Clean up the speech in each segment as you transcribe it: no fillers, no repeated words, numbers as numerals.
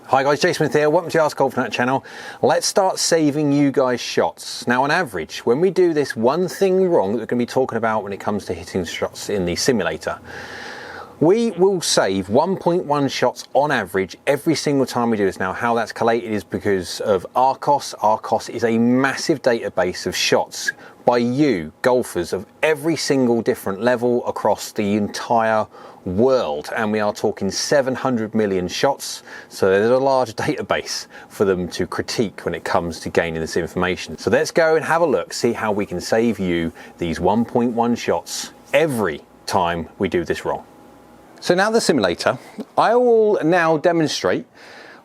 Hi guys, Jason Smith here, welcome to the AskGolfNut channel. Let's start saving you guys shots. Now on average, when we do this one thing wrong that we're going to be talking about when it comes to hitting shots in the simulator, we will save 1.1 shots on average every single time we do this. Now how that's collated is because of ARCOS. ARCOS is a massive database of shots by you, golfers of every single different level across the entire world, and we are talking 700 million shots, so there's a large database for them to critique when it comes to gaining this information. So let's go and have a look, see how we can save you these 1.1 shots every time we do this wrong. So now the simulator, I will now demonstrate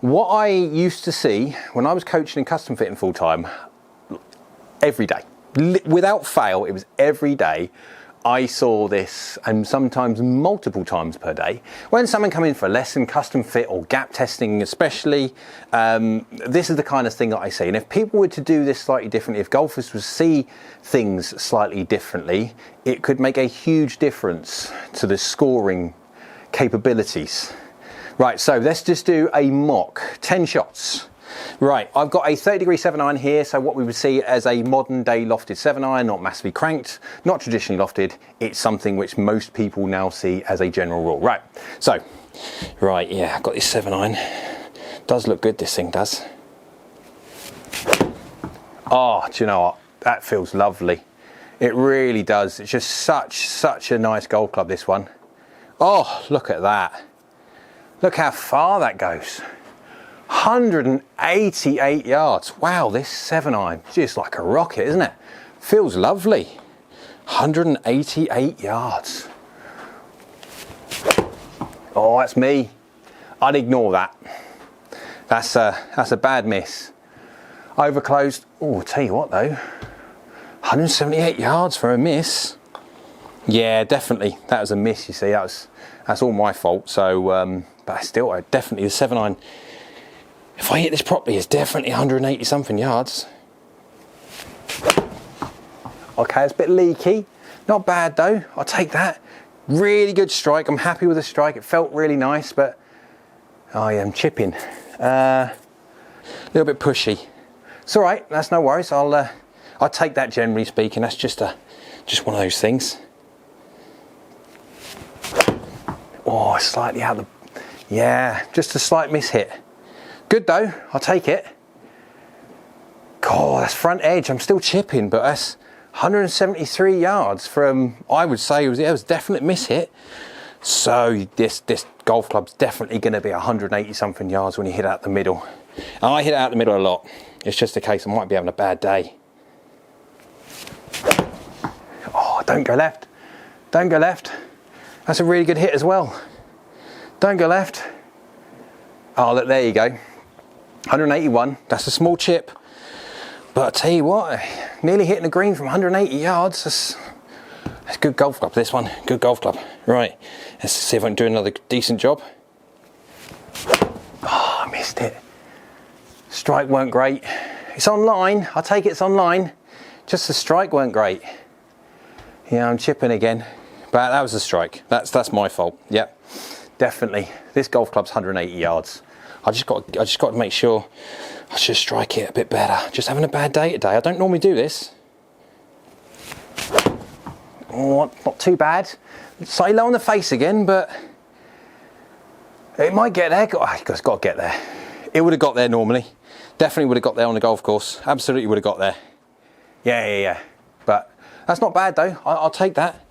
what I used to see when I was coaching and custom fitting full time every day. Without fail, it was every day. I saw this, and sometimes multiple times per day. When someone come in for a lesson, custom fit or gap testing especially, this is the kind of thing that I see. And if people were to do this slightly differently, if golfers would see things slightly differently, it could make a huge difference to the scoring capabilities. Right, so let's just do a mock 10 shots. Right, I've got a 30-degree 7-iron here, so what we would see as a modern-day lofted 7-iron, not massively cranked, not traditionally lofted. It's something which most people now see as a general rule. Right, so, right, yeah, I've got this 7-iron. Does look good, this thing does. Oh, do you know what? That feels lovely. It really does. It's just such a nice golf club, this one. Oh, look at that. Look how far that goes. 188 yards. Wow, this 7-iron, just like a rocket, isn't it? Feels lovely. 188 yards. Oh, that's me. I'd ignore that. That's a bad miss. Overclosed. Oh, I'll tell you what though. 178 yards for a miss. Yeah, definitely. That was a miss, you see. That's all my fault. So, but still, definitely the 7-iron. If I hit this properly, it's definitely 180 something yards. Okay, it's a bit leaky. Not bad though, I'll take that. Really good strike, I'm happy with the strike. It felt really nice, but I am chipping. A little bit pushy. It's all right, that's no worries. I'll take that generally speaking. That's just one of those things. Oh, slightly out of the, yeah, just a slight miss hit. Good though, I'll take it. God, that's front edge. I'm still chipping, but that's 173 yards from, I would say, it was a definite miss hit. So this golf club's definitely going to be 180 something yards when you hit out the middle. And I hit it out the middle a lot. It's just a case I might be having a bad day. Oh, don't go left. Don't go left. That's a really good hit as well. Don't go left. Oh, look, there you go. 181, that's a small chip, but I tell you what, nearly hitting the green from 180 yards. That's a good golf club, this one. Good golf club. Right, let's see if I can do another decent job. Oh, I missed it. Strike weren't great. It's online, I'll take it's online. Just the strike weren't great. Yeah, I'm chipping again, but that was a strike. That's my fault. Yep, definitely. This golf club's 180 yards. I just got to make sure I should strike it a bit better. Just having a bad day today. I don't normally do this. Oh, not too bad. Slightly low on the face again, but it might get there. It's got to get there. It would have got there normally. Definitely would have got there on the golf course. Absolutely would have got there. Yeah. But that's not bad though. I'll take that.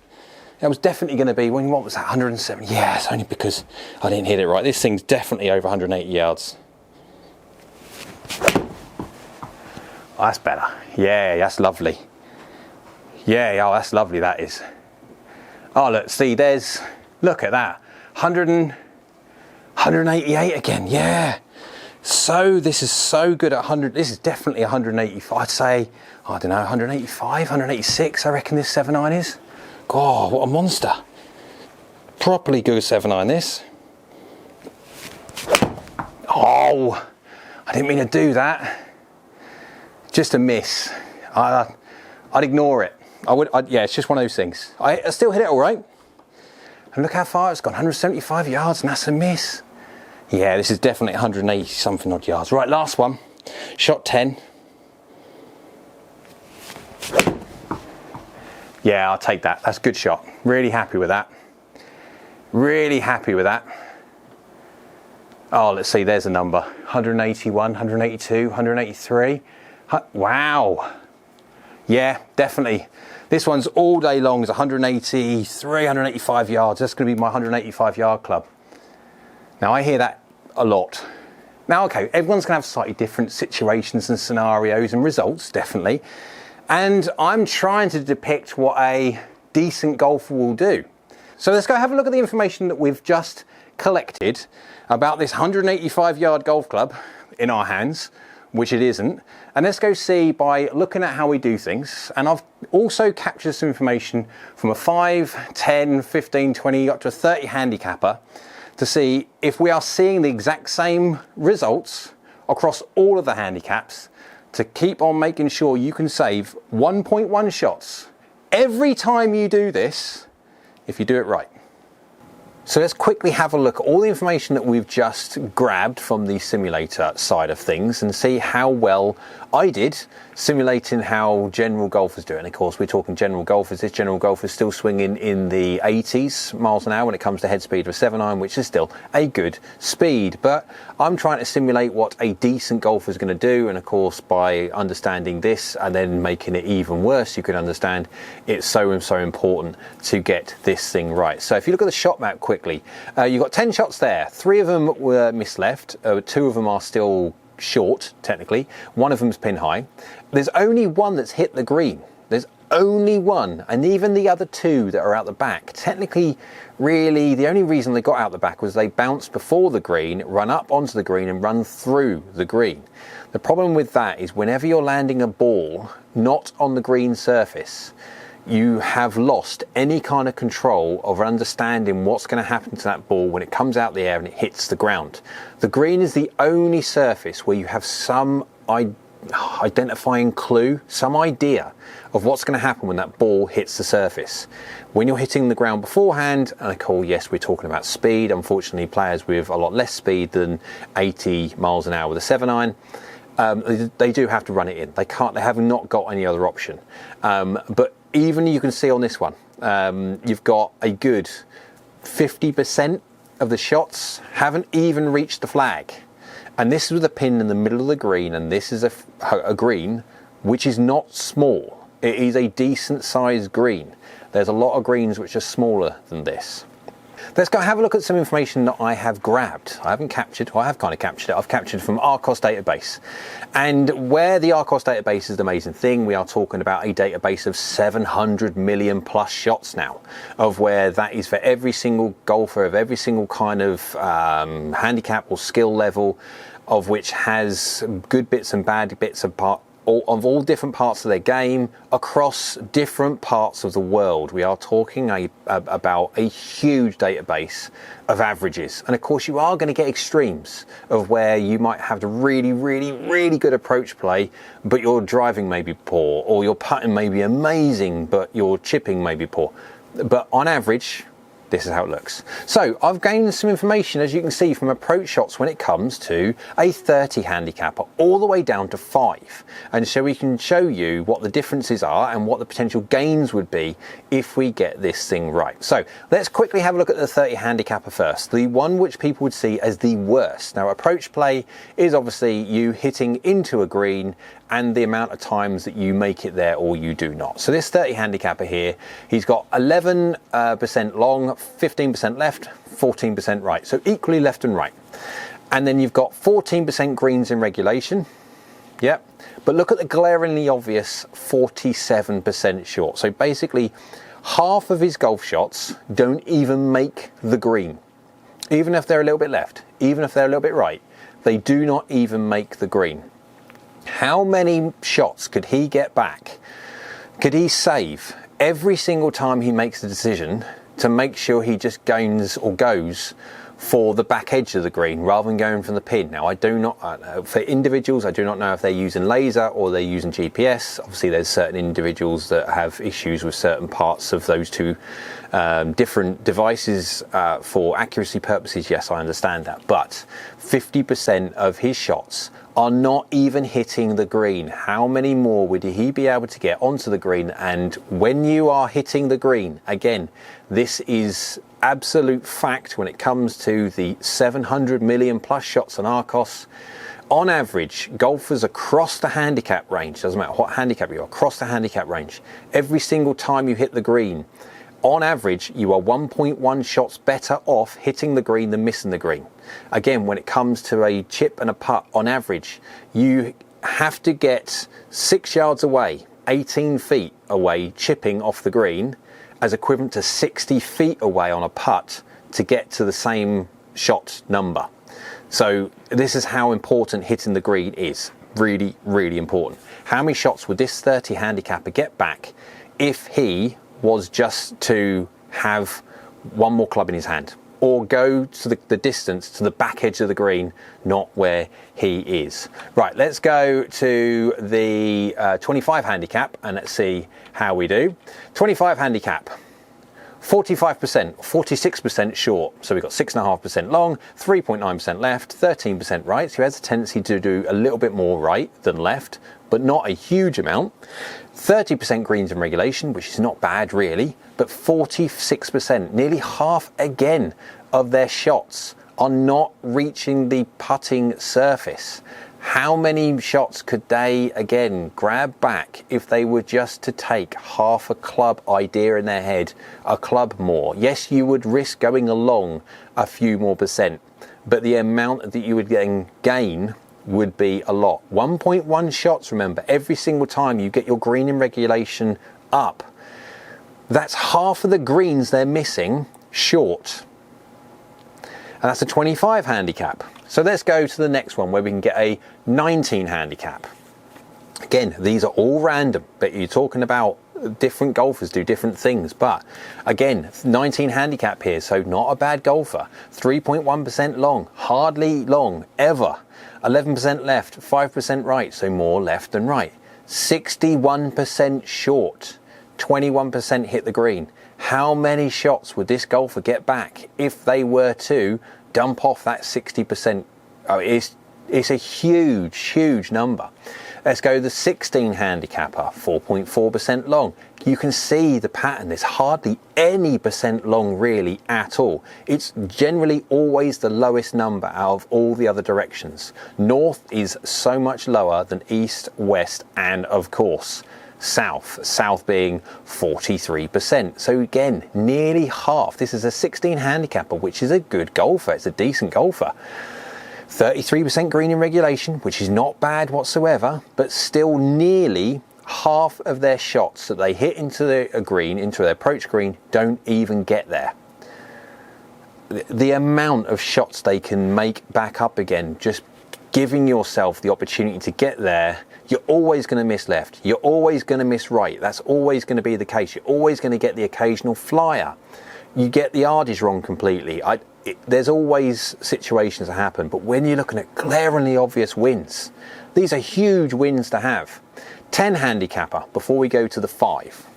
That was definitely going to be, what was that, 170? Yeah, it's only because I didn't hit it right. This thing's definitely over 180 yards. Oh, that's better. Yeah, that's lovely. Yeah, oh, that's lovely, that is. Oh, look, see, look at that. 188 again, yeah. So, this is so good at 100. This is definitely 185. I'd say, I don't know, 185, 186, I reckon this 7-iron is. God, what a monster. Properly good 7-iron this. Oh, I didn't mean to do that. Just a miss. I'd ignore it. Yeah, it's just one of those things. I still hit it all right. And look how far it's gone, 175 yards, and that's a miss. Yeah, this is definitely 180 something odd yards. Right, last one. Shot 10. Yeah, I'll take that. That's a good shot. Really happy with that. Really happy with that. Oh, let's see, there's a number. 181, 182, 183. Wow. Yeah, definitely. This one's all day long. It's 183, 185 yards. That's going to be my 185 yard club. Now, I hear that a lot. Now, okay, everyone's going to have slightly different situations and scenarios and results, definitely. And I'm trying to depict what a decent golfer will do. So let's go have a look at the information that we've just collected about this 185 yard golf club in our hands, which it isn't. And let's go see by looking at how we do things. And I've also captured some information from a 5, 10, 15, 20, up to a 30 handicapper to see if we are seeing the exact same results across all of the handicaps, to keep on making sure you can save 1.1 shots every time you do this, if you do it right. So let's quickly have a look at all the information that we've just grabbed from the simulator side of things and see how well I did simulating how general golfers do it. And of course, we're talking general golfers. This general golfer is still swinging in the 80s miles an hour when it comes to head speed of a 7-iron, which is still a good speed. But I'm trying to simulate what a decent golfer is going to do. And of course, by understanding this and then making it even worse, you can understand it's so important to get this thing right. So if you look at the shot map quickly, you've got 10 shots there. 3 of them were misleft. 2 of them are still short, technically. 1 of them's pin high. There's only 1 that's hit the green. There's only 1, and even the other 2 that are out the back, technically, really, the only reason they got out the back was they bounced before the green, run up onto the green and run through the green. The problem with that is whenever you're landing a ball not on the green surface, you have lost any kind of control of understanding what's going to happen to that ball when it comes out the air and it hits the ground. The green is the only surface where you have some identifying clue, some idea of what's going to happen when that ball hits the surface. When you're hitting the ground beforehand, and of course, yes, we're talking about speed. Unfortunately, players with a lot less speed than 80 miles an hour with a 7-iron, they do have to run it in. They have not got any other option. But even you can see on this one, you've got a good 50% of the shots haven't even reached the flag. And this is with a pin in the middle of the green, and this is a green which is not small. It is a decent sized green. There's a lot of greens which are smaller than this. Let's go have a look at some information that I have grabbed. I haven't captured, well, I have kind of captured it. I've captured from AskGolfNut database. And where the AskGolfNut database is the amazing thing, we are talking about a database of 700 million plus shots now, of where that is for every single golfer of every single kind of handicap or skill level, of which has good bits and bad bits of all different parts of their game across different parts of the world. We are talking about a huge database of averages. And of course, you are going to get extremes of where you might have the really good approach play, but your driving may be poor, or your putting may be amazing, but your chipping may be poor. But on average, this is how it looks. So I've gained some information, as you can see, from approach shots when it comes to a 30 handicapper all the way down to 5. And so we can show you what the differences are and what the potential gains would be if we get this thing right. So let's quickly have a look at the 30 handicapper first, the one which people would see as the worst. Now, approach play is obviously you hitting into a green and the amount of times that you make it there or you do not. So this 30 handicapper here, he's got 11% long, 15% left, 14% right. So equally left and right. And then you've got 14% greens in regulation. Yep. But look at the glaringly obvious 47% short. So basically half of his golf shots don't even make the green. Even if they're a little bit left, even if they're a little bit right, they do not even make the green. How many shots could he get back? Could he save every single time he makes the decision to make sure he just gains or goes for the back edge of the green rather than going from the pin? Now, I do not, for individuals, I do not know if they're using laser or they're using GPS. Obviously, there's certain individuals that have issues with certain parts of those two different devices for accuracy purposes. Yes, I understand that, but 50% of his shots are not even hitting the green. How many more would he be able to get onto the green? And when you are hitting the green, again, this is absolute fact when it comes to the 700 million plus shots on Arcos. On average, golfers across the handicap range, doesn't matter what handicap you are, across the handicap range, every single time you hit the green, on average, you are 1.1 shots better off hitting the green than missing the green. Again, when it comes to a chip and a putt, on average, you have to get 6 yards away, 18 feet away, chipping off the green, as equivalent to 60 feet away on a putt to get to the same shot number. So this is how important hitting the green is. Really, really important. How many shots would this 30 handicapper get back if he was just to have one more club in his hand, or go to the distance to the back edge of the green, not where he is? Right, let's go to the 25 handicap and let's see how we do. 25 handicap, 45%, 46% short. So we've got 6.5% long, 3.9% left, 13% right. So he has a tendency to do a little bit more right than left, but not a huge amount. 30% greens in regulation, which is not bad really, but 46%, nearly half again of their shots are not reaching the putting surface. How many shots could they again grab back if they were just to take half a club idea in their head, a club more? Yes, you would risk going along a few more percent, but the amount that you would gain would be a lot. 1.1 shots, remember, every single time you get your green in regulation up. That's half of the greens they're missing short. And that's a 25 handicap. So let's go to the next one where we can get a 19 handicap. Again, these are all random, but you're talking about different golfers do different things. But again, 19 handicap here, so not a bad golfer. 3.1% long, hardly long ever. 11% left, 5% right, so more left than right. 61% short, 21% hit the green. How many shots would this golfer get back if they were to dump off that 60%? Oh, it's a huge, huge number. Let's go the 16 handicapper, 4.4% long. You can see the pattern. There's hardly any percent long really at all. It's generally always the lowest number out of all the other directions. North is so much lower than east, west, and of course, south being 43%. So again, nearly half. This is a 16 handicapper, which is a good golfer. It's a decent golfer. 33% green in regulation, which is not bad whatsoever, but still nearly half of their shots that they hit into the green, into their approach green, don't even get there. The amount of shots they can make back up again, just giving yourself the opportunity to get there. You're always going to miss left. You're always going to miss right. That's always going to be the case. You're always going to get the occasional flyer. You get the yardies wrong completely. There's always situations that happen, but when you're looking at glaringly obvious wins, these are huge wins to have. 10 handicapper before we go to the 5.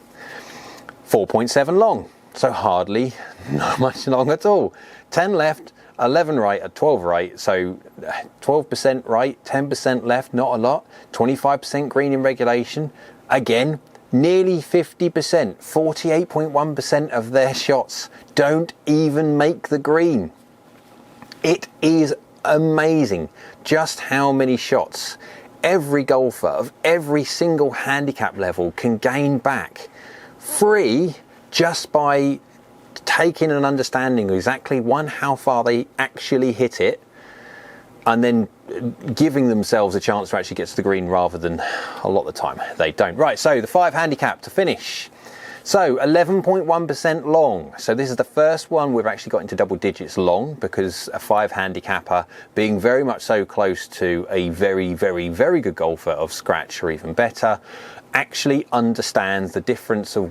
4.7 long, so hardly not much long at all. 10 left, 11 right, 12 right, so 12% right, 10% left, not a lot. 25% green in regulation. Again, nearly 50%, 48.1% of their shots don't even make the green. It is amazing just how many shots every golfer of every single handicap level can gain back free just by taking an understanding of exactly how far they actually hit it, and then giving themselves a chance to actually get to the green rather than a lot of the time they don't. Right, so the 5 handicap to finish. So 11.1% long. So this is the first one we've actually got into double digits long, because a 5 handicapper, being very much so close to a very, very, very good golfer of scratch or even better, actually understands the difference of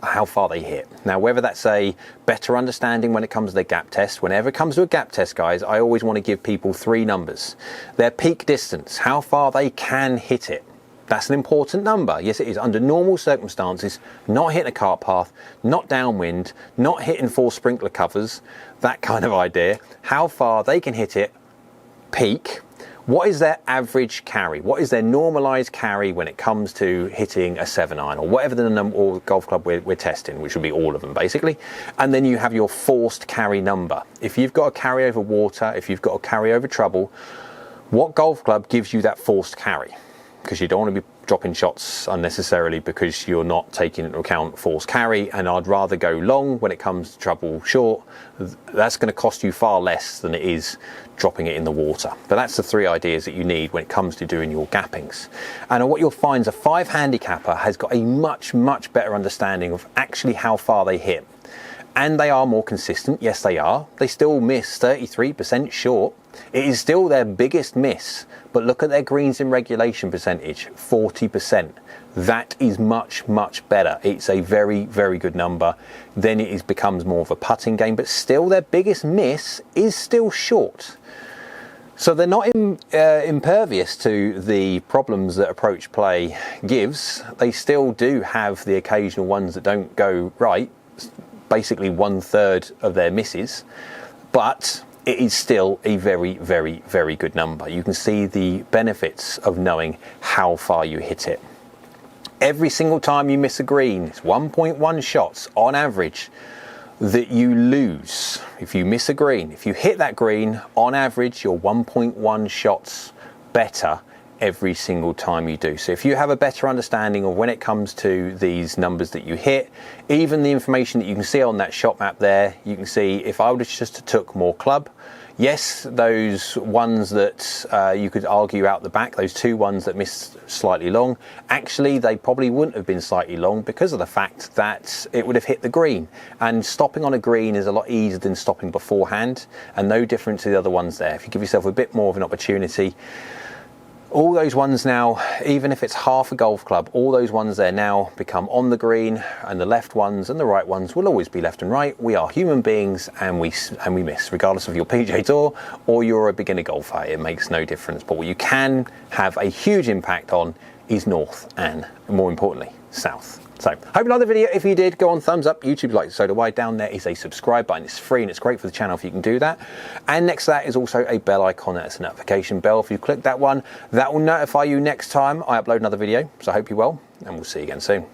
how far they hit. Now, whether that's a better understanding when it comes to the gap test, whenever it comes to a gap test, guys, I always want to give people 3 numbers. Their peak distance, how far they can hit it. That's an important number. Yes, it is. Under normal circumstances, not hitting a cart path, not downwind, not hitting 4 sprinkler covers, that kind of idea. How far they can hit it, peak. What is their average carry? What is their normalized carry when it comes to hitting a 7-iron or whatever the number or golf club we're testing, which would be all of them basically. And then you have your forced carry number. If you've got a carry over water, if you've got a carry over trouble, what golf club gives you that forced carry? Because you don't want to be dropping shots unnecessarily because you're not taking into account forced carry, and I'd rather go long when it comes to trouble short. That's going to cost you far less than it is dropping it in the water. But that's the 3 ideas that you need when it comes to doing your gappings. And what you'll find is a 5 handicapper has got a much better understanding of actually how far they hit. And they are more consistent. Yes, they are. They still miss 33% short. It is still their biggest miss, but look at their greens in regulation percentage, 40%. That is much better. It's a very good number. Then it becomes more of a putting game, but still their biggest miss is still short. So they're not impervious to the problems that approach play gives. They still do have the occasional ones that don't go right, basically 1/3 of their misses, but it is still a very good number. You can see the benefits of knowing how far you hit it. Every single time you miss a green, it's 1.1 shots on average that you lose. If you miss a green, if you hit that green, on average you're 1.1 shots better every single time you do. So if you have a better understanding of when it comes to these numbers that you hit, even the information that you can see on that shot map there, you can see if I would have just took more club, yes, those ones that you could argue out the back, those 2 ones that missed slightly long, actually they probably wouldn't have been slightly long because of the fact that it would have hit the green. And stopping on a green is a lot easier than stopping beforehand, and no different to the other ones there. If you give yourself a bit more of an opportunity, all those ones now, even if it's half a golf club, all those ones there now become on the green, and the left ones and the right ones will always be left and right. We are human beings, and we miss, regardless of your PGA Tour or you're a beginner golfer. It makes no difference. But what you can have a huge impact on is north and, more importantly, south. So, hope you liked the video. If you did, go on thumbs up. YouTube likes it, so do I. Down there is a subscribe button. It's free and it's great for the channel if you can do that. And next to that is also a bell icon. That's a notification bell. If you click that one, that will notify you next time I upload another video. So I hope you're well, and we'll see you again soon.